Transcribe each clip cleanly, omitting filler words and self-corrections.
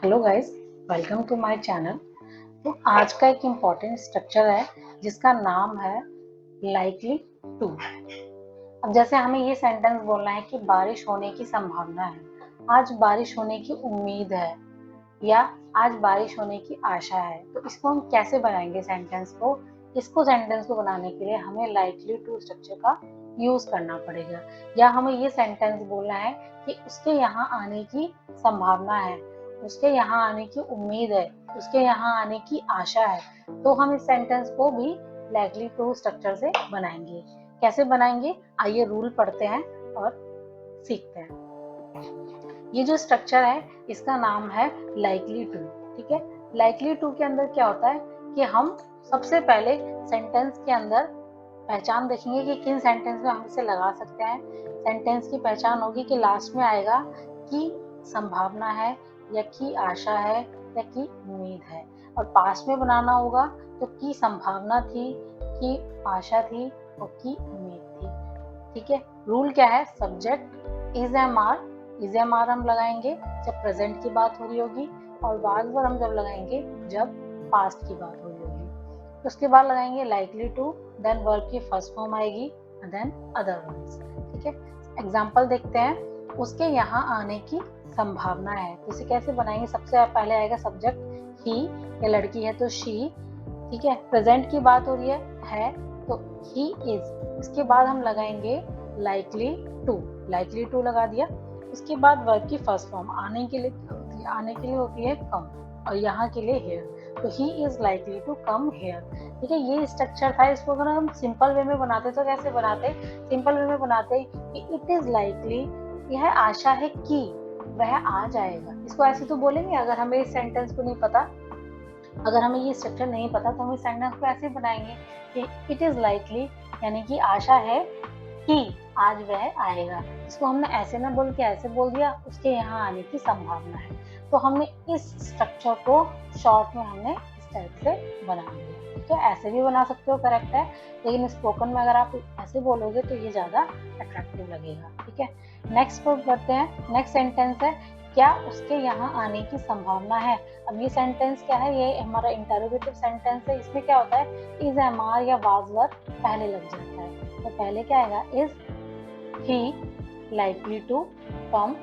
Hello guys, welcome to my channel. तो आज का एक इम्पॉर्टेंट स्ट्रक्चर है जिसका नाम है लाइकली टू। अब जैसे हमें ये सेंटेंस बोलना है कि बारिश होने की संभावना है, आज बारिश होने की उम्मीद है या आज बारिश होने की आशा है। तो इसको हम कैसे बनाएंगे सेंटेंस को? इसको सेंटेंस को बनाने के लिए हमें लाइकली टू स्ट्रक्चर का यूज करना पड़ेगा, या हमें ये सेंटेंस बोलना है कि उसके यहाँ आने की संभावना है, उसके यहाँ आने की उम्मीद है, उसके यहाँ आने की आशा है। तो हम इस सेंटेंस को भी लाइकली टू स्ट्रक्चर से बनाएंगे। कैसे बनाएंगे, आइए रूल पढ़ते हैं और सीखते हैं। ये जो स्ट्रक्चर है इसका नाम है लाइकली टू। ठीक है, लाइकली टू के अंदर क्या होता है कि हम सबसे पहले सेंटेंस के अंदर पहचान देखेंगे कि किन सेंटेंस में हम इसे लगा सकते हैं। सेंटेंस की पहचान होगी कि लास्ट में आएगा कि संभावना है या की आशा है या की उम्मीद है, और पास्ट में बनाना होगा तो की संभावना थी, की आशा थी और की उम्मीद थी। ठीक है, रूल क्या है? Subject is am are, is am are हम लगाएंगे जब प्रेजेंट की बात हो रही होगी, और वाज वर हम जब लगाएंगे जब पास्ट की बात हो रही होगी। उसके बाद लगाएंगे लाइकली टू, देन वर्ब की फर्स्ट फॉर्म आएगी, देन अदर वर्ब्स। ठीक है, एग्जांपल देखते हैं। उसके यहाँ आने की संभावना है, तो इसे कैसे बनाएंगे? सबसे पहले आएगा सब्जेक्ट ही, या लड़की है तो शी। ठीक है, प्रेजेंट की बात हो रही है तो ही इज। इसके बाद हम लगाएंगे लाइकली टू, लाइकली टू लगा दिया। उसके बाद वर्ब की फर्स्ट फॉर्म आने के लिए होती है कम, और यहाँ के लिए हेयर, तो he is likely to come here. ठीक है, ये स्ट्रक्चर था। इसको अगर हम सिंपल वे में बनाते तो कैसे बनाते? सिंपल वे में बनाते कि इट इज लाइकली, यह आशा है कि वह आ जाएगा। इसको ऐसे तो बोलेंगे अगर हमें इस सेंटेंस को नहीं पता, अगर हमें ये स्ट्रक्चर नहीं पता तो हम इस सेंटेंस को ऐसे बनाएंगे कि इट इज लाइकली, यानी कि आशा है कि आज वह आएगा। इसको हमने ऐसे ना बोल के ऐसे बोल दिया, उसके यहाँ आने की संभावना है। तो हमने इस स्ट्रक्चर को शॉर्ट में हमने इस टाइप से बना दिया। तो ऐसे भी बना सकते हो, करेक्ट है, लेकिन स्पोकन में अगर आप ऐसे बोलोगे तो ये ज्यादा अट्रैक्टिव लगेगा। ठीक है, नेक्स्ट पर बढ़ते हैं। नेक्स्ट सेंटेंस है क्या उसके यहाँ आने की संभावना है। अब ये सेंटेंस क्या है? ये हमारा इंटरोगेटिव सेंटेंस है। इसमें क्या होता है, इज एम आर या वाज वर पहले लग जाता है। तो पहले क्या आएगा? Is he likely to come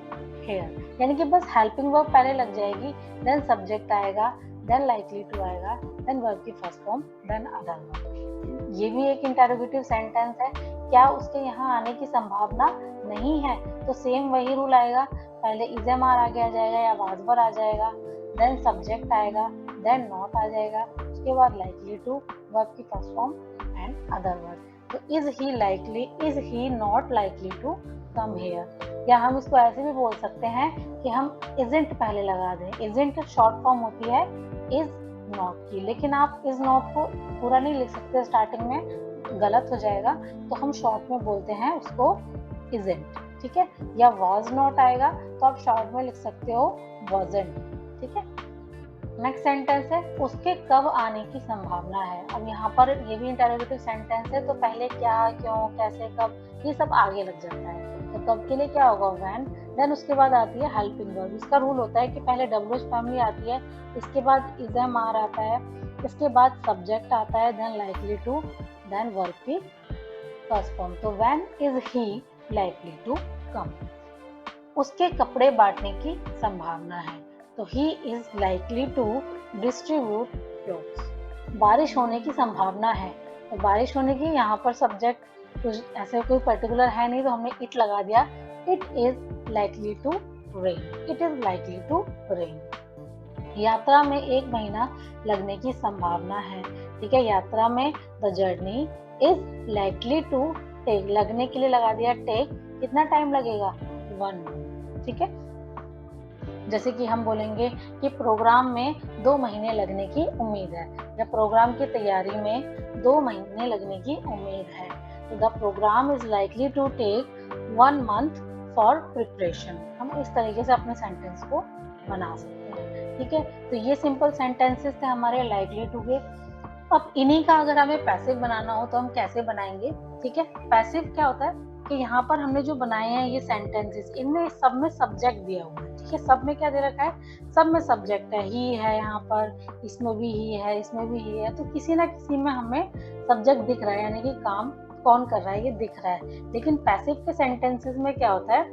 here, यानी कि बस हेल्पिंग वर्ब पहले लग जाएगी, देन सब्जेक्ट आएगा, देन लाइकली टू आएगा, देन वर्ब की first form, then other verb. ये भी एक इंटरोगेटिव सेंटेंस है। क्या उसके यहाँ आने की संभावना नहीं है, तो सेम वही रूल आएगा, पहले इज एम आर आगे आ जाएगा या वाज वर आ जाएगा, देन सब्जेक्ट आएगा, देन नॉट आ जाएगा, उसके बाद लाइकली टू, वर्ब की first form and other verb. तो is he likely, is he not likely to come here. या हम इसको ऐसे भी बोल सकते हैं कि हम इजंट पहले लगा दें। इजंट शॉर्ट फॉर्म होती है इज नॉट की, लेकिन आप इज नॉट को पूरा नहीं लिख सकते, स्टार्टिंग में गलत हो जाएगा, तो हम शॉर्ट में बोलते हैं उसको इजंट। ठीक है, या वॉज नॉट आएगा तो आप शॉर्ट में लिख सकते हो वॉजंट। ठीक है, नेक्स्ट सेंटेंस है उसके कब आने की संभावना है। अब यहाँ पर ये भी इंटरोगेटिव सेंटेंस है, तो पहले क्या, क्यों, कैसे, कब, ये सब आगे लग जाता है। तो कब के लिए क्या होगा? व्हेन। देन उसके बाद आती है हेल्पिंग वर्ब। इसका रूल होता है कि पहले डब्ल्यूएच फैमिली आती है, इसके बाद इज एम आर आता है, इसके बाद सब्जेक्ट आता है, then likely to, then verb की फर्स्ट फॉर्म। तो when is he likely to come, उसके कपड़े बांटने की संभावना है, तो he is likely to distribute clothes. बारिश होने की संभावना है, तो बारिश होने की, यहाँ पर सब्जेक्ट कुछ ऐसे कोई पर्टिकुलर है नहीं, तो हमने इट लगा दिया, it is likely to rain, it is likely to rain. यात्रा में 1 महीना लगने की संभावना है। ठीक है, यात्रा में the journey is likely to take, लगने के लिए लगा दिया टेक, कितना टाइम लगेगा? 1 मंथ। ठीक है, जैसे कि हम बोलेंगे कि प्रोग्राम में 2 महीने लगने की उम्मीद है, या प्रोग्राम की तैयारी में 2 महीने लगने की उम्मीद है, तो the programme is likely to take 1 month for preparation. हम इस तरीके से अपने सेंटेंस को बना सकते हैं। ठीक है, तो ये सिंपल सेंटेंसेस थे हमारे लाइकली टू के। अब इन्हीं का अगर हमें पैसिव बनाना हो तो हम कैसे बनाएंगे? ठीक है, पैसिव क्या होता है? कि यहाँ पर हमने जो बनाए हैं ये सेंटेंसेस, इनमें सब में सब्जेक्ट दिया हुआ है, ठीक है। सब में क्या दे रखा है, सब में सब्जेक्ट है, ही है यहाँ पर, इसमें भी ही है, इसमें भी ही है, तो किसी ना किसी में हमें सब्जेक्ट दिख रहा है, यानी कि काम कौन कर रहा है ये दिख रहा है। लेकिन पैसिव के सेंटेंसेस में क्या होता है,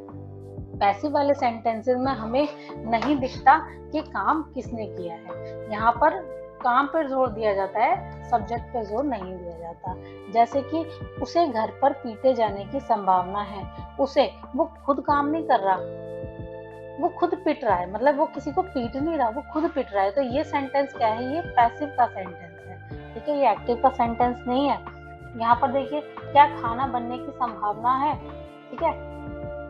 पैसिव वाले सेंटेंसेस में हमें नहीं दिखता कि काम किसने किया है। यहाँ पर काम पर जोर दिया जाता है, सब्जेक्ट पर जोर नहीं दिया जाता। जैसे कि उसे घर पर पीटे जाने की संभावना है, उसे, वो खुद काम नहीं कर रहा, वो खुद पिट रहा है, मतलब वो किसी को पीट नहीं रहा, वो खुद पिट रहा है। तो ये सेंटेंस क्या है, ये पैसिव का सेंटेंस है, ठीक है, ये एक्टिव का सेंटेंस नहीं है। यहाँ पर देखिए, क्या खाना बनने की संभावना है, ठीक है,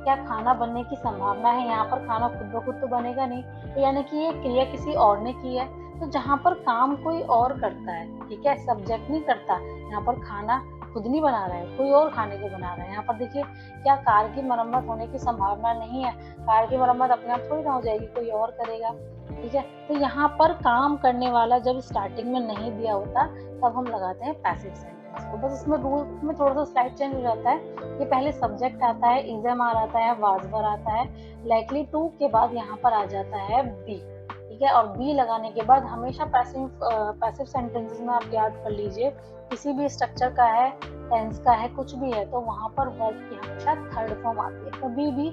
क्या खाना बनने की संभावना है, यहाँ पर खाना खुद ब खुद तो बनेगा नहीं, तो यानी कि ये क्रिया किसी और ने की है। तो जहाँ पर काम कोई और करता है, ठीक है, सब्जेक्ट नहीं करता, यहाँ पर खाना खुद नहीं बना रहा है, कोई और खाने को बना रहा है। यहाँ पर देखिए, क्या कार की मरम्मत होने की संभावना नहीं है, कार की मरम्मत अपने आप थोड़ी ना हो जाएगी, कोई और करेगा, ठीक है। तो यहाँ पर काम करने वाला जब स्टार्टिंग में नहीं दिया होता तब हम लगाते हैं पैसिव सेंटेंस को। बस इसमें रूल में थोड़ा सा स्लाइड चेंज हो जाता है कि पहले सब्जेक्ट आता है, इज़-एम-आर आता है, वाज-वर आता है, लाइकली टू के बाद यहाँ पर आ जाता है बी, ठीक है। और बी लगाने के बाद हमेशा पैसिव सेंटेंसेस में आप याद कर लीजिए, किसी भी स्ट्रक्चर का है, टेंस का है, कुछ भी है, तो वहाँ पर वर्ब की हमेशा थर्ड फॉर्म आती है। कभी भी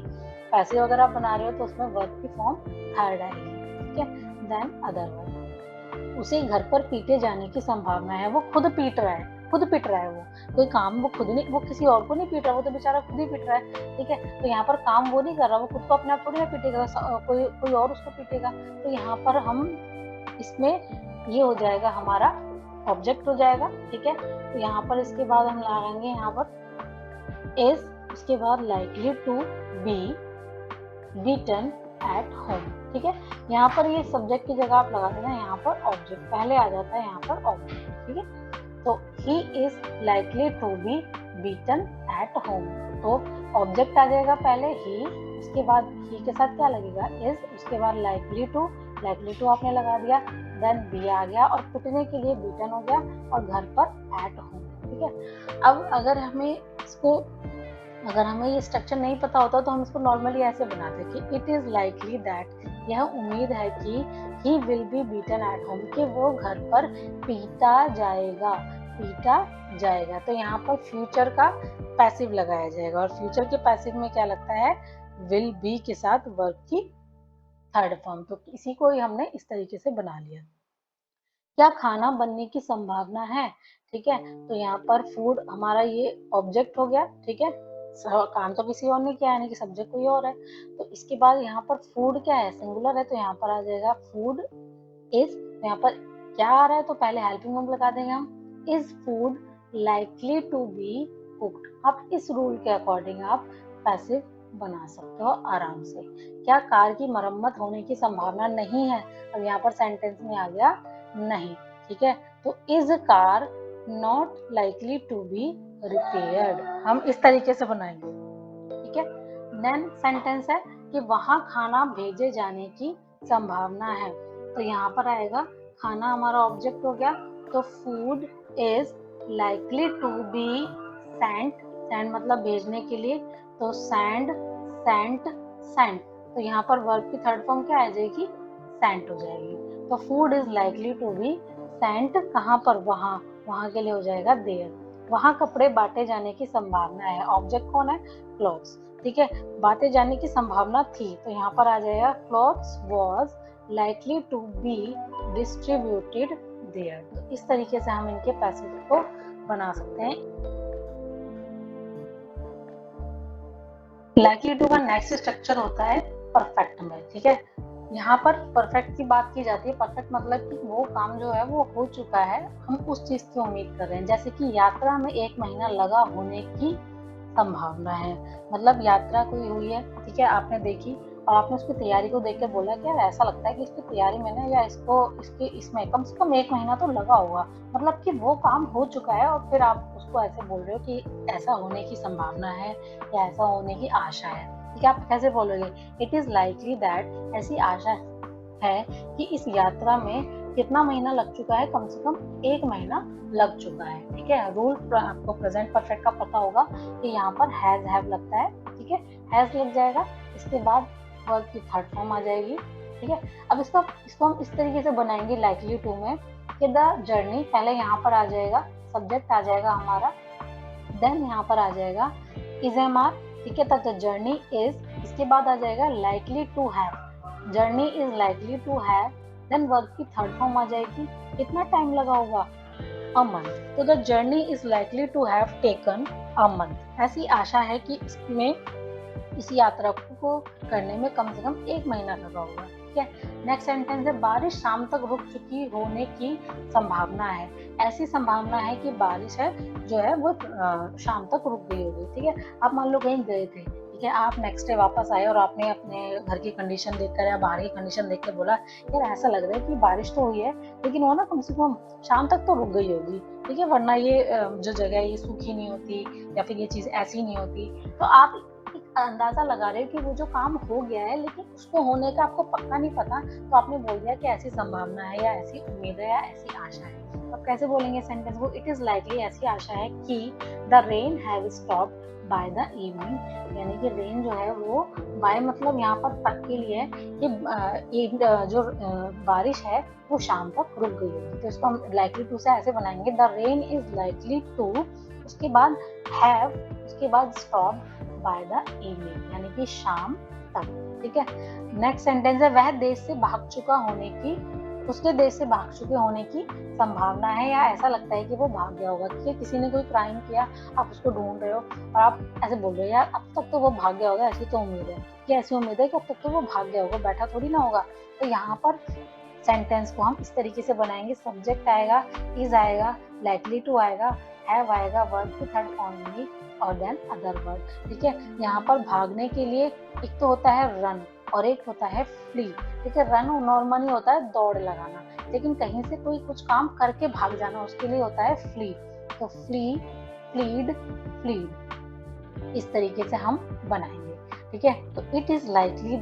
पैसिव अगर आप बना रहे हो तो उसमें वर्ब की फॉर्म थर्ड आएगी, ठीक है। देन अदर वर्ब, उसे घर पर पीटे जाने की संभावना है, वो खुद पीट रहा है, खुद पिट रहा है, वो कोई काम वो खुद नहीं, वो किसी और को नहीं पीट रहा, वो तो बेचारा खुद ही पिट रहा है, ठीक है। तो यहाँ पर काम वो नहीं कर रहा, वो खुद को अपने आप थोड़ी ना पीटेगा, कोई और उसको पीटेगा। तो यहाँ पर हम इसमें ये हो जाएगा, हमारा ऑब्जेक्ट हो जाएगा, ठीक है। तो यहाँ पर इसके बाद हम लगाएंगे यहाँ पर इज, उसके बाद likely to be beaten at home, ठीक है। यहाँ पर ये सब्जेक्ट की जगह आप लगा देना, यहाँ पर ऑब्जेक्ट पहले आ जाता है, यहाँ पर ऑब्जेक्ट, ठीक है। तो he is likely to be beaten at home, तो ऑब्जेक्ट आ जाएगा पहले he, उसके बाद he के साथ क्या लगेगा is, उसके बाद likely to आपने लगा दिया, then be आ गया और पिटने के लिए beaten हो गया और घर पर at home, ठीक है। अब अगर हमें ये स्ट्रक्चर नहीं पता होता तो हम इसको नॉर्मली ऐसे बनाते कि इट इज लाइकली दैट, यह उम्मीद है कि he will be beaten at home, कि वो घर पर पीटा जाएगा। तो यहाँ पर फ्यूचर का पैसिव लगाया जाएगा और फ्यूचर के पैसिव में क्या लगता है, विल बी के साथ वर्ब की थर्ड फॉर्म। तो इसी को ही हमने इस तरीके से बना लिया। क्या खाना बनने की संभावना है, ठीक है। तो यहाँ पर फूड हमारा ये ऑब्जेक्ट हो गया, ठीक है, काम तो किसी और ने किया, यानी कि सब्जेक्ट कोई और है। तो इसके बाद यहाँ पर फूड क्या है, सिंगुलर है, तो यहाँ पर आ जाएगा फूड इज। तो यहाँ पर क्या आ रहा है, तो पहले हेल्पिंग वर्ब लगा देंगे हम, is food likely to be cooked. आप इस रूल के अकॉर्डिंग आप पैसिव बना सकते हो आराम से। क्या कार की मरम्मत होने की संभावना नहीं है, अब यहाँ पर सेंटेंस में आ गया नहीं, ठीक है। तो is car not likely to be repaired, हम इस तरीके से बनाएंगे, ठीक है। देन सेंटेंस है कि वहां खाना भेजे जाने की संभावना है, तो यहाँ पर आएगा खाना हमारा ऑब्जेक्ट हो गया, तो food is likely to be sent मतलब भेजने के लिए, तो सेंट, तो यहाँ पर वर्ब की थर्ड फॉर्म क्या आ जाएगी, सेंट हो जाएगी। तो food is likely to be sent, कहाँ पर, वहां के लिए हो जाएगा देयर। वहां कपड़े बांटे जाने की संभावना है, ऑब्जेक्ट कौन है, क्लॉथ्स, ठीक है। बांटे जाने की संभावना थी, तो यहाँ पर आ जाएगा clothes was likely to be distributed there. तो इस तरीके से हम इनके पैसिव को बना सकते हैं। लाइकली टू का नेक्स्ट स्ट्रक्चर होता है परफेक्ट में, ठीक है। यहाँ पर परफेक्ट की बात की जाती है, परफेक्ट मतलब कि वो काम जो है वो हो चुका है, हम उस चीज की उम्मीद कर रहे हैं। जैसे कि यात्रा में 1 महीना लगा होने की संभावना है, मतलब यात्रा कोई हुई है, ठीक है, आपने देखी और आपने उसकी तैयारी को देख के बोला कि यार ऐसा लगता है कि इसकी तैयारी में ना, या इसमें कम से कम 1 महीना तो लगा होगा, मतलब कि वो काम हो चुका है और फिर आप उसको ऐसे बोल रहे हो कि ऐसा होने की संभावना है या ऐसा होने की आशा है, ठीक है। आप कैसे बोलोगे, इट इज लाइकली दैट, ऐसी आशा है कि इस यात्रा में कितना महीना लग चुका है, कम से कम 1 महीना लग चुका है। ठीक है, रूल आपको प्रेजेंट परफेक्ट का पता होगा कि यहाँ पर हैज हैव लगता है। ठीक है, हैज लग जाएगा, इसके बाद वर्ब की थर्ड फॉर्म आ जाएगी। ठीक है, अब इसको हम इस तरीके से बनाएंगे लाइकली टू में कि द जर्नी, पहले यहाँ पर आ जाएगा सब्जेक्ट आ जाएगा हमारा, देन यहाँ पर आ जाएगा इज एम आर। ठीक है, तब द जर्नी इज, इसके बाद आ जाएगा likely to have, journey is likely to have, then verb की थर्ड फॉर्म आ जाएगी। कितना टाइम लगा होगा, अ मंथ। तो the journey is likely to have taken a month, ऐसी आशा है कि इसमें इस यात्रा को करने में कम से कम 1 महीना लगा होगा। ठीक है, नेक्स्ट सेंटेंस है बारिश शाम तक रुक चुकी होने की संभावना है। ऐसी संभावना है कि बारिश है जो है वो शाम तक रुक गई होगी। ठीक है, आप मान लो कहीं गए थे, ठीक है, आप नेक्स्ट डे वापस आए और आपने अपने घर की कंडीशन देखकर या बाहर की कंडीशन देख के बोला यार ऐसा लग रहा है कि बारिश तो हुई है लेकिन वो ना कम से कम शाम तक तो रुक गई होगी। ठीक है, वरना ये जो जगह है ये सूखी नहीं होती या फिर ये चीज ऐसी नहीं होती। तो आप अंदाजा लगा रहे हो कि वो जो काम हो गया है लेकिन उसको होने का आपको पक्का नहीं पता, तो आपने बोल दिया कि ऐसी संभावना है या ऐसी उम्मीद है या ऐसी आशा है। तो आप कैसे बोलेंगे सेंटेंस को, इट इज लाइकली, ऐसी आशा है कि the rain have stopped by the evening, यानी कि रेन जो है वो बाय मतलब यहाँ पर तक के लिए कि जो बारिश है वो शाम तक रुक गई होगी। तो इसको हम लाइकली टू से ऐसे बनाएंगे, the rain is likely to, उसके बाद हैव, उसके बाद स्टॉप बाय द इवनिंग, यानी कि शाम तक। ठीक है, नेक्स्ट सेंटेंस है वह देश से भाग चुका होने की, उसके देश से भाग चुके होने की संभावना है या ऐसा लगता है कि वो भाग गया होगा। ठीक है, किसी ने कोई क्राइम किया, आप उसको ढूंढ रहे हो और आप ऐसे बोल रहे हो यार अब तक तो वो भाग गया होगा, ऐसी तो उम्मीद है कि ऐसी उम्मीद है कि अब तक तो वो भाग गया होगा, बैठा थोड़ी ना होगा। तो यहाँ पर सेंटेंस को हम इस तरीके से बनाएंगे, सब्जेक्ट आएगा, इज आएगा, लाइकली टू आएगा, हैव आएगा, वर्ब की थर्ड फॉर्म होगी और देन अदर वर्ब। ठीक है, यहाँ पर भागने के लिए एक तो होता है रन और एक होता है फ्ली। ठीक है, रन नॉर्मली होता है दौड़ लगाना, लेकिन कहीं से कोई कुछ काम करके भाग जाना उसके लिए होता है फ्ली। तो फ्ली, फ्लीड, फ्लीड, इस तरीके से हम बनाएंगे। ठीक है, तो it is likely,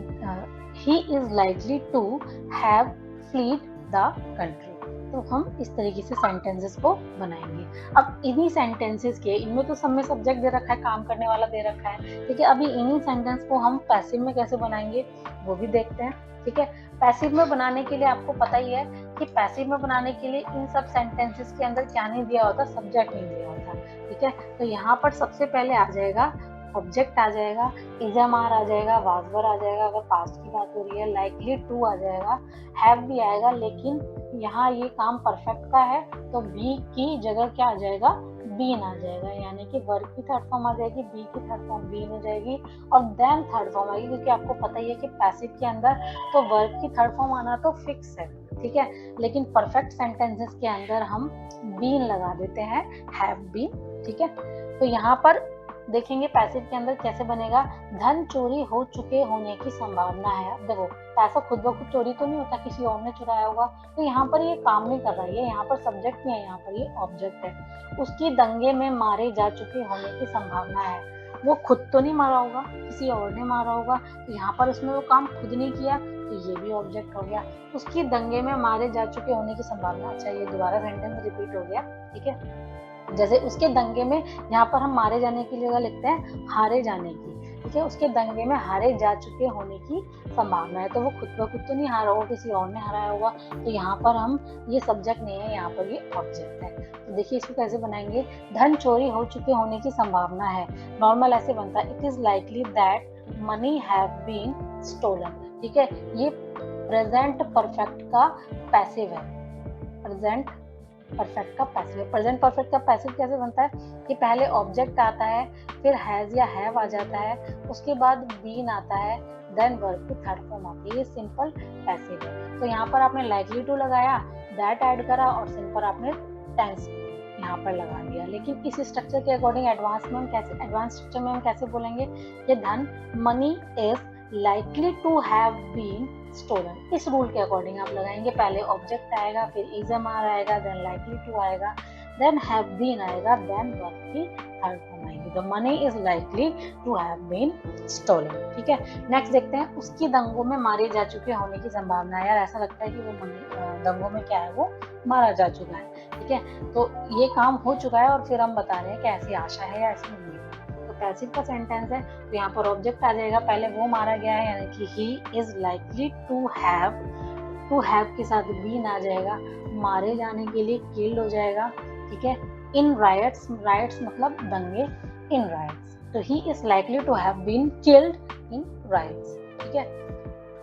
he is likely to have fled the country. तो हम इस तरीके से सेंटेंसेस को बनाएंगे। अब इन्हीं सेंटेंसेस के, इनमें तो सब में सब्जेक्ट दे रखा है, काम करने वाला दे रखा है। ठीक है, अभी इन्हीं सेंटेंस को हम पैसिव में कैसे बनाएंगे वो भी देखते हैं। ठीक है, पैसिव में बनाने के लिए आपको पता ही है कि पैसिव में बनाने के लिए इन सब सेंटेंसेस के अंदर क्या नहीं दिया होता, सब्जेक्ट नहीं दिया होता। ठीक है, तो यहाँ पर सबसे पहले आ जाएगा ऑब्जेक्ट आ जाएगा, इज एम आर आ जाएगा, वाज वर आ जाएगा अगर पास्ट की बात हो रही है, लाइकली टू आ जाएगा, हैव भी आएगा, लेकिन यहाँ ये काम परफेक्ट का है तो बी की जगह क्या आ जाएगा, बीन आ जाएगा, यानी कि वर्ब की थर्ड फॉर्म आ जाएगी, बी की थर्ड फॉर्म बीन हो जाएगी और देन थर्ड फॉर्म आएगी, क्योंकि आपको पता ही है कि पैसिव के अंदर तो वर्ब की थर्ड फॉर्म आना तो फिक्स है। ठीक है, लेकिन परफेक्ट सेंटेंसेस के अंदर हम बीन लगा देते हैं, हैव बीन। ठीक है, तो यहाँ पर देखेंगे पैसिव के अंदर कैसे बनेगा, धन चोरी हो चुके होने की संभावना है। देखो पैसा खुद ब खुद चोरी तो नहीं होता, किसी और ने चुराया होगा, तो यहाँ पर ये काम नहीं कर रहा है, यहाँ पर सब्जेक्ट नहीं है, यहाँ पर ये ऑब्जेक्ट है। उसकी दंगे में मारे जा चुके होने की संभावना है, वो खुद तो नहीं मारा होगा, किसी और ने मारा होगा, तो यहाँ पर उसने वो काम खुद नहीं किया, तो ये भी ऑब्जेक्ट हो गया। उसकी दंगे में मारे जा चुके होने की संभावना, अच्छा ये दोबारा सेंटेंस रिपीट हो गया। ठीक है, जैसे उसके दंगे में, यहाँ पर हम मारे जाने की जगह लिखते हैं हारे जाने की। ठीक है, उसके दंगे में हारे जा चुके होने की संभावना है, तो वो खुद ब खुद तो नहीं हारा होगा, किसी और ने हराया होगा, तो यहाँ पर हम, ये सब्जेक्ट नहीं है, यहाँ पर ये ऑब्जेक्ट है। तो देखिए इसको कैसे बनाएंगे, धन चोरी हो चुके होने की संभावना है, नॉर्मल ऐसे बनता है, it is likely that money have been stolen. ठीक है, ये प्रेजेंट परफेक्ट का पैसिव है, प्रेजेंट परफेक्ट का पैसिव। प्रेजेंट परफेक्ट का पैसिव कैसे बनता है कि पहले ऑब्जेक्ट आता है, फिर हैज या हैव आ जाता है, उसके बाद बीन आता है, देन वर्ब की थर्ड फॉर्म आती है, ये सिंपल पैसिव है। तो यहाँ पर आपने लाइकली टू लगाया, दैट ऐड करा और सिंपल आपने टेंस यहाँ पर लगा दिया। लेकिन इस स्ट्रक्चर के अकॉर्डिंग एडवांस स्ट्रक्चर में हम कैसे बोलेंगे, ये धन, money is likely to have been stolen, इस रूल के अकॉर्डिंग आप लगाएंगे, पहले ऑब्जेक्ट आएगा, फिर इज एम आर आएगा, देन लाइकली टू आएगा, देन हैव बीन आएगा, देन वर्ब की थर्ड फॉर्म आएगी, the money is likely to have been stolen. ठीक है, नेक्स्ट देखते हैं, उसकी दंगों में मारे जा चुके होने की संभावना है। यार ऐसा लगता है कि वो दंगों में क्या है, वो मारा जा चुका है। ठीक है, तो ये काम हो चुका है और फिर हम बता रहे हैं कि ऐसी आशा है या ऐसी नहीं है। तो पैसिव का सेंटेंस है, तो यहाँ पर ऑब्जेक्ट आ जाएगा, पहले वो मारा गया है यानी कि he is likely to have के साथ बीन आ जाएगा, मारे जाने के लिए किल्ड हो जाएगा। ठीक है, इन राइट्स, राइट्स मतलब दंगे, इन राइट्स, तो he is likely to have been killed in riots. ठीक है,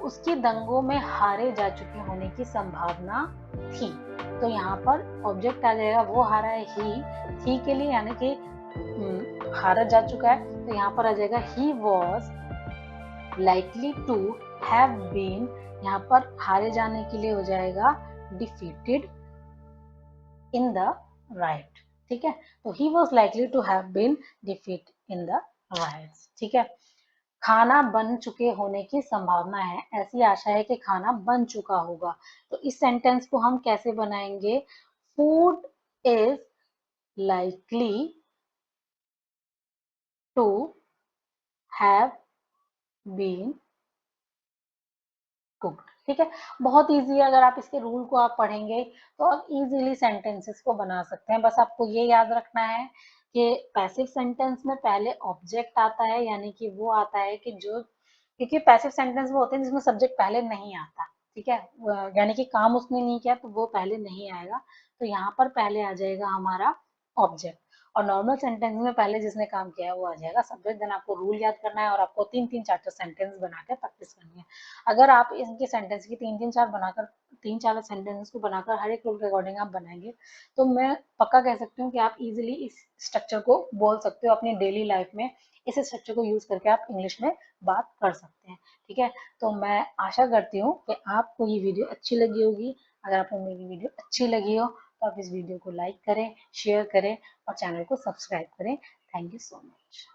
उसकी दंगों में हारे जा चुके होने की संभावना थी, तो यहाँ पर ऑब्जेक्ट आ जाएगा, वो हारा है ही, थी के लिए यानी कि हारा जा चुका है, तो यहाँ पर आ जाएगा he was likely to have been, यहाँ पर हारे जाने के लिए हो जाएगा डिफीटेड इन द राइट। ठीक है, तो he was likely to have been defeat in the riot. ठीक है, खाना बन चुके होने की संभावना है, ऐसी आशा है कि खाना बन चुका होगा। तो इस सेंटेंस को हम कैसे बनाएंगे, food is likely to have been cooked. ठीक है, बहुत इजी है, अगर आप इसके रूल को आप पढ़ेंगे तो आप इजीली सेंटेंसेस को बना सकते हैं। बस आपको ये याद रखना है कि पैसिव सेंटेंस में पहले ऑब्जेक्ट आता है, यानी कि वो आता है कि जो, क्योंकि पैसिव सेंटेंस वो होते हैं जिसमें सब्जेक्ट पहले नहीं आता। ठीक है, यानी कि काम उसने नहीं किया तो वो पहले नहीं आएगा, तो यहाँ पर पहले आ जाएगा हमारा ऑब्जेक्ट। और नॉर्मल सेंटेंस में पहले जिसने काम किया है वो आ जाएगा सब्जेक्ट। देन आपको रूल याद करना है और आपको 3-3 4-4 सेंटेंस बनाकर प्रैक्टिस करनी है। अगर आप इनके सेंटेंस की 3-3 4 बनाकर, 3-4 सेंटेंस को बनाकर हर एक रूल के अकॉर्डिंग आप बनाएंगे, तो मैं पक्का कह सकती हूँ कि आप इजीली इस स्ट्रक्चर को बोल सकते हो अपनी डेली लाइफ में। इस स्ट्रक्चर को यूज करके आप इंग्लिश में बात कर सकते हैं। ठीक है, तो मैं आशा करती हूँ कि आपको ये वीडियो अच्छी लगी होगी। अगर आपको मेरी वीडियो अच्छी लगी हो तो आप इस वीडियो को लाइक करें, शेयर करें और चैनल को सब्सक्राइब करें। Thank you so much.